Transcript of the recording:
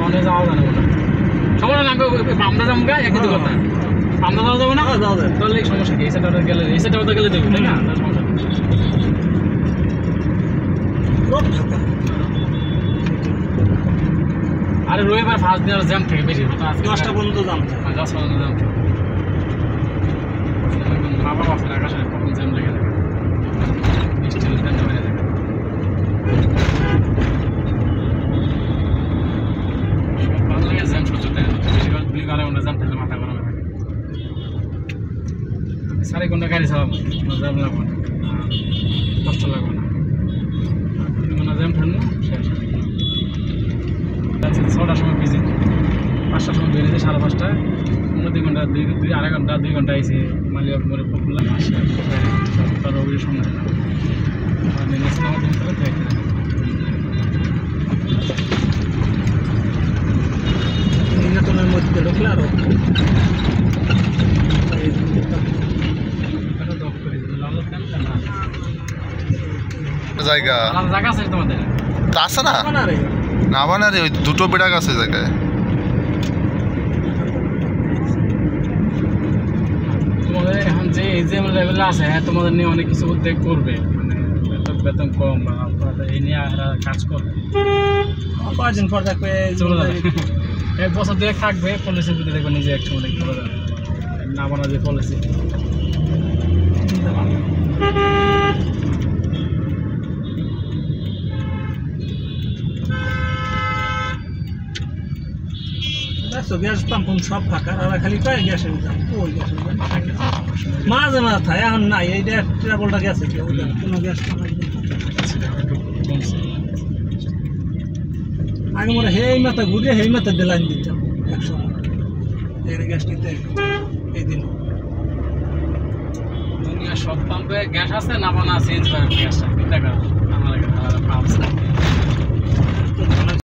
অনেক যাওয়া জানে না সমস্যা না আমরা যাবো গা একই কথা আমরা যাওয়া যাবো না তাহলে সমস্যা কি এই সেটা গেলে এই সেটা গেলে দেখবো তাই না সমস্যা আরে রবিবার ফার্স্ট দিনের জ্যাম থেকে বেশি হতো আজকে 10টা পর্যন্ত জ্যাম 10 পর্যন্ত জ্যাম বাবা বাসের আকাশে কখন জ্যাম লেগে থাকে বৃষ্টি হলে জ্যাম হয়ে যায় ভালো লাগে জ্যাম সহ্য থাকে বেশিরভাগ 2 ঘন্টা জ্যাম থাকলে মাথা গরম থাকে 4 ঘন্টা গাড়ি চালাবো জ্যাম লাগবে না কষ্ট লাগবে না 2 ঘন্টা জ্যাম থাকলে শেষ 6টার সময় বিজি 5টার সময় বেরিয়েছে 5:30টায় 2 ঘন্টা 2.5 ঘন্টা 2 ঘন্টা আইসে মালিবাগ মোড়ে পপুলার আসে তার ওগুলির সময় না সিনেমা দিন করে দেখে নির্যাতনের মধ্যে ঢুকলে আরো জায়গা আছে তোমাদের আছে না না বানারে ওই দুটো বেড়াক আছে জায়গায় তোমাদের এখন যে এজিএম লেভেলে আছে হ্যাঁ তোমাদের নিয়ে অনেক কিছু উদ্যোগ করবে মানে বেতন কম বা এই নিয়ে কাজ করবে কয়েকদিন পর দেখবে চলে যাবে 1 বছর 2 থাকবে পলিসির ভিতরে দেখবে নিজে এক সময় চলে যাবে না বানা যে পলিসি গ্যাস পাম্প সব ফাঁকা আর খালি কয় গ্যাসের দাম ওই গ্যাসের মাঝে মাঝে থাকে এখন নাই এইটা ট্রাভেলটা গেছে কোনো গ্যাস আগে মনে হেই মাথা ঘুরে হেই মাথা দিয়ে লাইন দিতাম 100 গ্যাস নিতে এই দিন দুনিয়া সব পাম্পে গ্যাস আছে না বানা চেঞ্জ করে গ্যাসটা কি টাকা আমার পাম্প